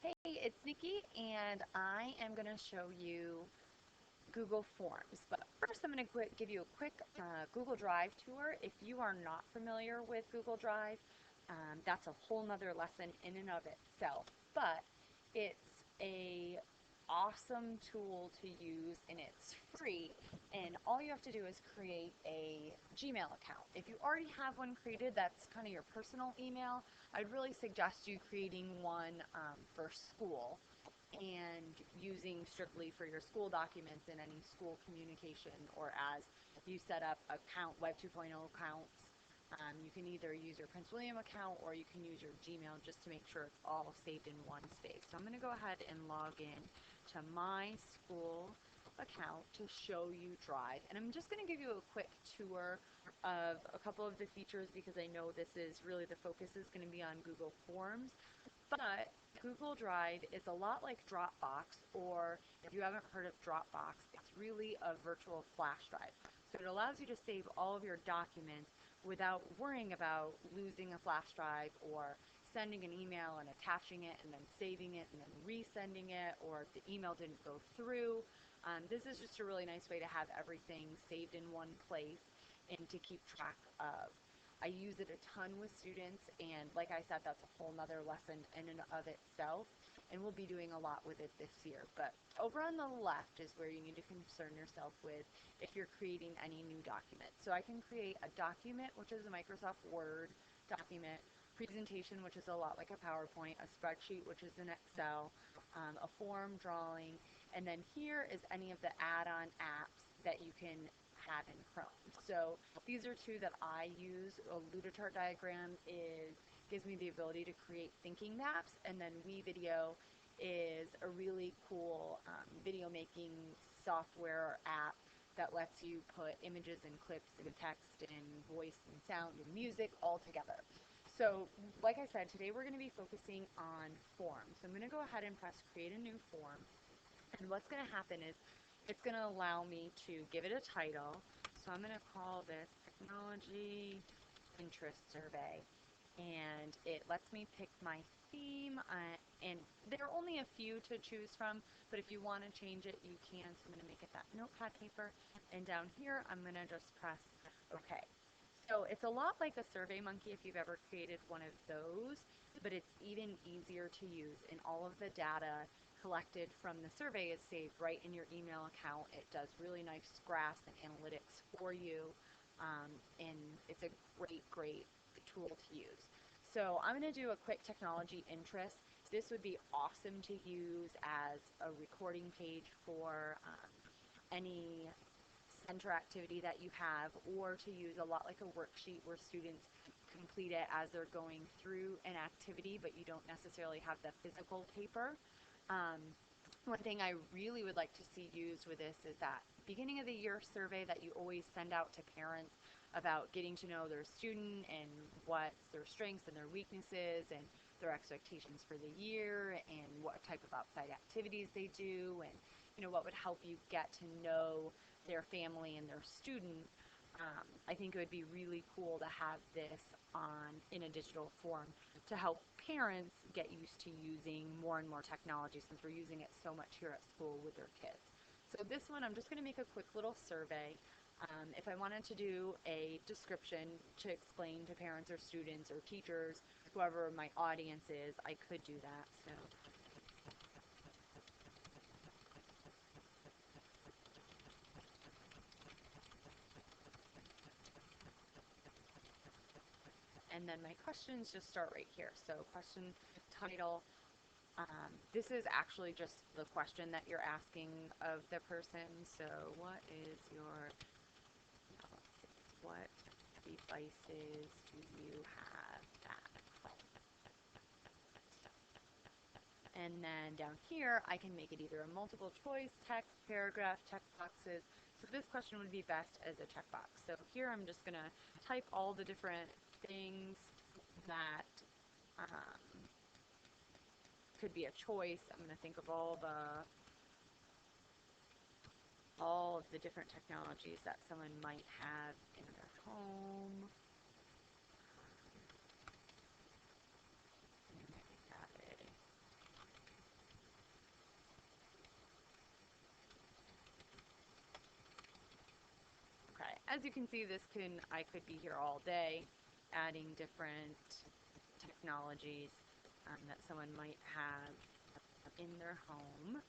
Hey, it's Nikki, and I am going to show you Google Forms. But first, I'm going to give you a quick Google Drive tour. If you are not familiar with Google Drive, that's a whole nother lesson in and of itself. But it's a awesome tool to use, and it's free. And all you have to do is create a Gmail account. If you already have one created, that's kind of your personal email. I'd really suggest you creating one for school and using strictly for your school documents and any school communication, or as you set up Web 2.0 accounts. You can either use your Prince William account or you can use your Gmail just to make sure it's all saved in one space. So I'm going to go ahead and log in to my school account to show you Drive. And I'm just going to give you a quick tour of a couple of the features because I know this is really the focus is going to be on Google Forms. But Google Drive is a lot like Dropbox, or if you haven't heard of Dropbox, it's really a virtual flash drive. So it allows you to save all of your documents without worrying about losing a flash drive or sending an email and attaching it and then saving it and then resending it, or if the email didn't go through. This is just a really nice way to have everything saved in one place and to keep track of. I use it a ton with students, and like I said, that's a whole nother lesson in and of itself, and we'll be doing a lot with it this year. But over on the left is where you need to concern yourself with if you're creating any new document. So I can create a document, which is a Microsoft Word document, presentation, which is a lot like a PowerPoint, a spreadsheet, which is an Excel, a form drawing, and then here is any of the add-on apps that you can have in Chrome. So these are two that I use. A Ludachart diagram gives me the ability to create thinking maps, and then WeVideo is a really cool video making software app that lets you put images and clips and text and voice and sound and music all together. So like I said, today we're going to be focusing on forms. So I'm going to go ahead and press create a new form, and what's going to happen is it's going to allow me to give it a title. So I'm going to call this Technology Interest Survey, and it lets me pick my theme, and there are only a few to choose from, but if you want to change it, you can. So I'm going to make it that notepad paper, and down here I'm going to just press OK. So it's a lot like a SurveyMonkey if you've ever created one of those, but it's even easier to use, and all of the data collected from the survey is saved right in your email account. It does really nice graphs and analytics for you, and it's a great tool to use. So I'm going to do a quick technology interest. This would be awesome to use as a recording page for any center activity that you have, or to use a lot like a worksheet where students complete it as they're going through an activity, but you don't necessarily have the physical paper. One thing I really would like to see used with this is that beginning of the year survey that you always send out to parents about getting to know their student and what's their strengths and their weaknesses and their expectations for the year and what type of outside activities they do, and what would help you get to know their family and their student. I think it would be really cool to have this in a digital form to help parents get used to using more and more technology, since we're using it so much here at school with their kids. So this one, I'm just going to make a quick little survey. If I wanted to do a description to explain to parents or students or teachers, whoever my audience is, I could do that. So and then my questions just start right here. So question title. This is actually just the question that you're asking of the person. So what devices do you have at home? And then down here, I can make it either a multiple choice, text, paragraph, checkboxes. So this question would be best as a checkbox. So here I'm just going to type all the different things that could be a choice. I'm going to think of all of the different technologies that someone might have in their home. as you can see, I could be here all day adding different technologies that someone might have in their home.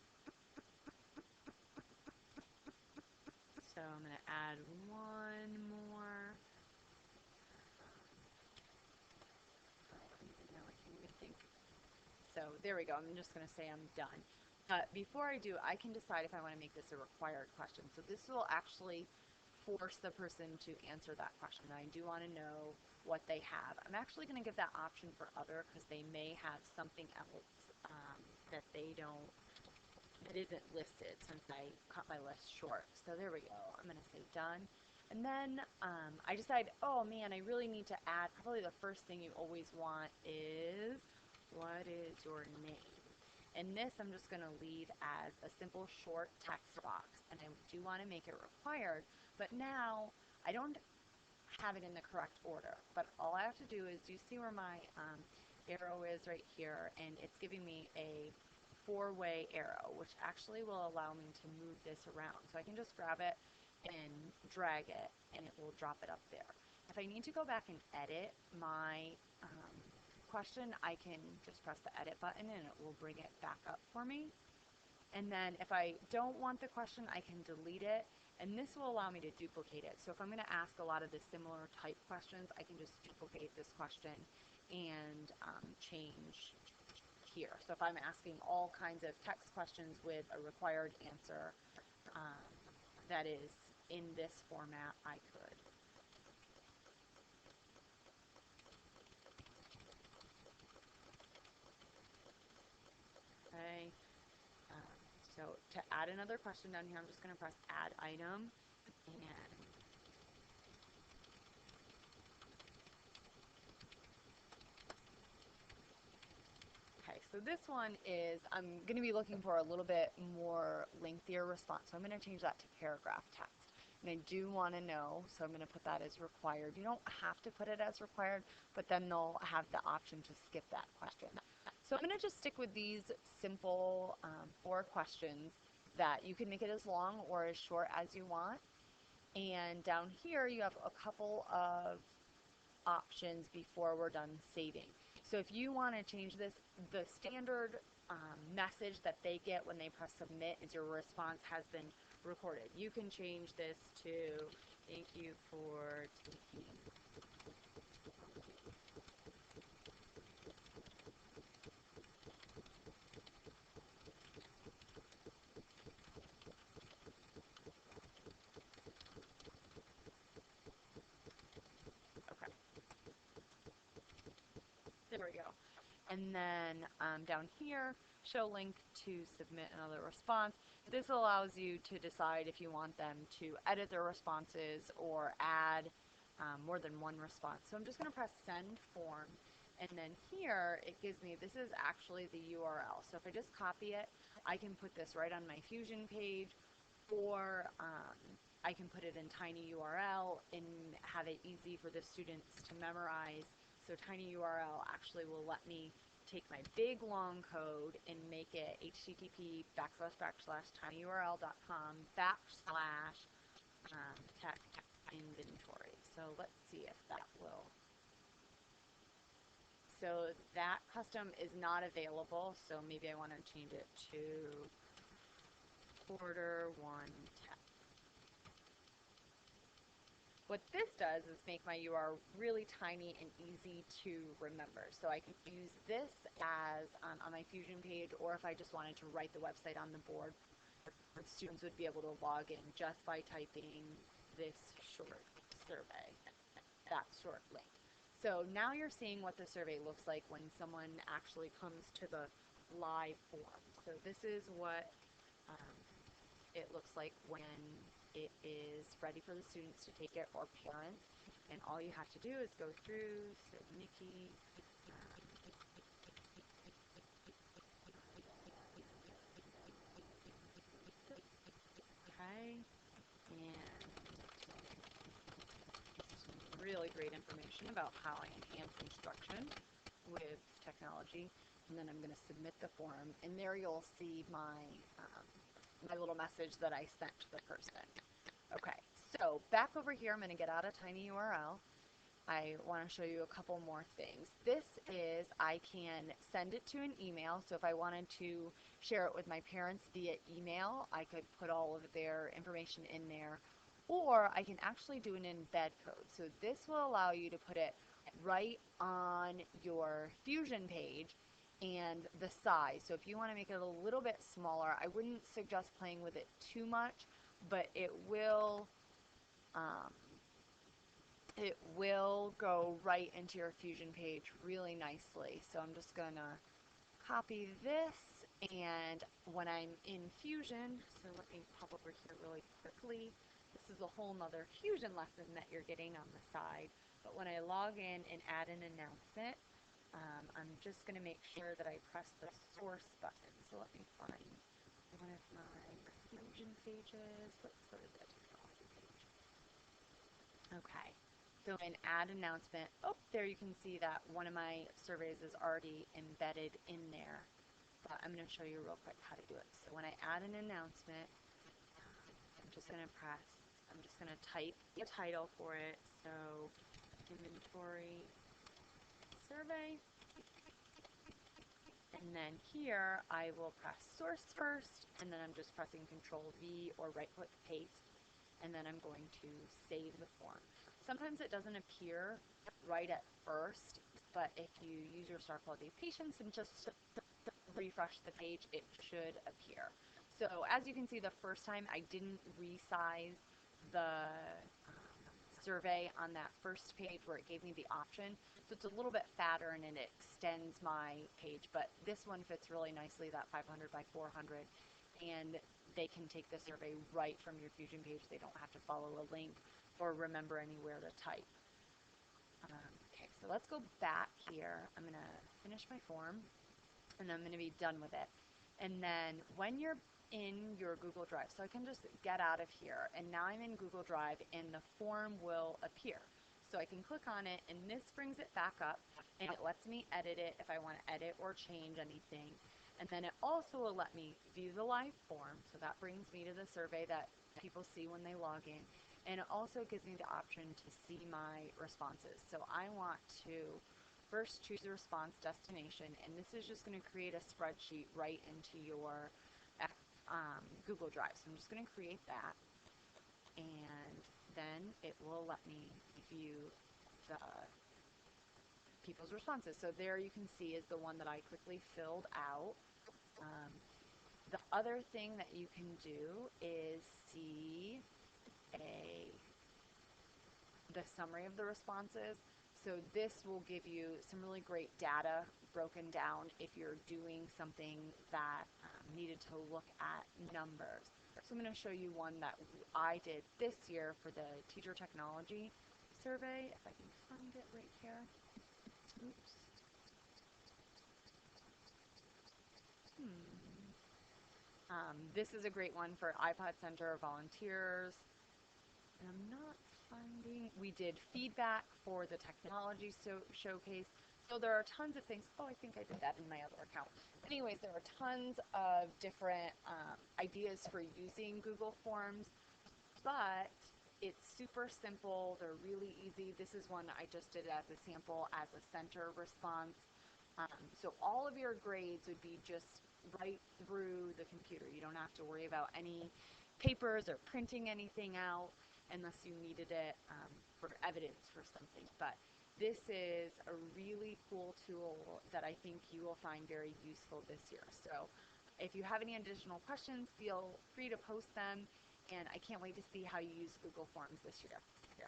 So I'm going to add one more. No, I can't even think. So there we go. I'm just going to say I'm done. Before I do, I can decide if I want to make this a required question. So this will actually force the person to answer that question. I do want to know what they have. I'm actually going to give that option for other because they may have something else that isn't listed since I cut my list short. So there we go. I'm going to say done. And then I decide, oh man, I really need to add, probably the first thing you always want is, what is your name? And this I'm just going to leave as a simple short text box. And I do want to make it required, but now I don't have it in the correct order. But all I have to do is, you see where my arrow is right here, and it's giving me a 4-way arrow, which actually will allow me to move this around. So I can just grab it and drag it, and it will drop it up there. If I need to go back and edit my question, I can just press the edit button and it will bring it back up for me. And then if I don't want the question, I can delete it, and this will allow me to duplicate it. So if I'm going to ask a lot of the similar type questions, I can just duplicate this question and change here. So if I'm asking all kinds of text questions with a required answer that is in this format, I could. Okay. So to add another question down here, I'm just going to press add item, and okay, so this one is, I'm going to be looking for a little bit more lengthier response. So I'm going to change that to paragraph text. And I do want to know, so I'm going to put that as required. You don't have to put it as required, but then they'll have the option to skip that question. So I'm going to just stick with these simple 4 questions that you can make it as long or as short as you want. And down here you have a couple of options before we're done saving. So if you want to change this, the standard message that they get when they press submit is your response has been recorded. You can change this to thank you for taking okay. There we go. And then down here, show link to submit another response. This allows you to decide if you want them to edit their responses or add more than one response. So I'm just going to press send form. And then here it gives me, this is actually the URL. So if I just copy it, I can put this right on my Fusion page, or I can put it in tinyURL and have it easy for the students to memorize. So tinyURL actually will let me take my big long code and make it http://tinyurl.com/tech inventory. So let's see if that will. So that custom is not available, so maybe I want to change it to quarter 1 tech. What this does is make my URL really tiny and easy to remember. So I can use this as on my Fusion page, or if I just wanted to write the website on the board, students would be able to log in just by typing this short survey, that short link. So now you're seeing what the survey looks like when someone actually comes to the live form. So this is what it looks like when it is ready for the students to take it, or parents. And all you have to do is go through, so Nikki, okay, and some really great information about how I enhance instruction with technology. And then I'm going to submit the form, and there you'll see my my little message that I sent to the person. Okay, So back over here, I'm going to get out a tiny URL. I want to show you a couple more things. This is, I can send it to an email. So if I wanted to share it with my parents via email, I could put all of their information in there. Or I can actually do an embed code. So this will allow you to put it right on your Fusion page and the size. So if you want to make it a little bit smaller, I wouldn't suggest playing with it too much, but um, it will go right into your Fusion page really nicely. So I'm just going to copy this, and when I'm in Fusion, so let me pop over here really quickly. This is a whole nother Fusion lesson that you're getting on the side. But when I log in and add an announcement, I'm just going to make sure that I press the source button. So let me find one of my Fusion pages. Let's go to the technology page. Okay. So in add announcement, oh, there you can see that one of my surveys is already embedded in there. But I'm going to show you real quick how to do it. So when I add an announcement, I'm just going to type a title for it. So inventory survey. And then here I will press source first, and then I'm just pressing Control V or right click paste, and then I'm going to save the form. Sometimes it doesn't appear right at first, but if you use your star quality patience and just refresh the page, it should appear. So as you can see, the first time I didn't resize the survey on that first page where it gave me the option. So it's a little bit fatter and it extends my page, but this one fits really nicely, that 500 by 400, and they can take the survey right from your Fusion page. They don't have to follow a link or remember anywhere to type. Okay, so let's go back here. I'm going to finish my form, and I'm going to be done with it. And then when you're in your Google Drive, so I can just get out of here, and now I'm in Google Drive, and the form will appear. So I can click on it, and this brings it back up, and it lets me edit it if I want to edit or change anything. And then it also will let me view the live form, so that brings me to the survey that people see when they log in. And it also gives me the option to see my responses. So I want to first choose the response destination, and this is just going to create a spreadsheet right into your Google Drive. So I'm just going to create that, and then it will let me view the people's responses. So there you can see is the one that I quickly filled out. The other thing that you can do is see the summary of the responses. So this will give you some really great data broken down if you're doing something that needed to look at numbers. So I'm going to show you one that I did this year for the teacher technology survey. If I can find it right here. Oops. This is a great one for iPod Center volunteers. And I'm not finding, we did feedback for the technology showcase. So there are tons of things. Oh, I think I did that in my other account. Anyways, there are tons of different ideas for using Google Forms, but it's super simple. They're really easy. This is one I just did as a sample as a center response. So all of your grades would be just right through the computer. You don't have to worry about any papers or printing anything out unless you needed it for evidence for something. But this is a really cool tool that I think you will find very useful this year. So if you have any additional questions, feel free to post them, and I can't wait to see how you use Google Forms this year.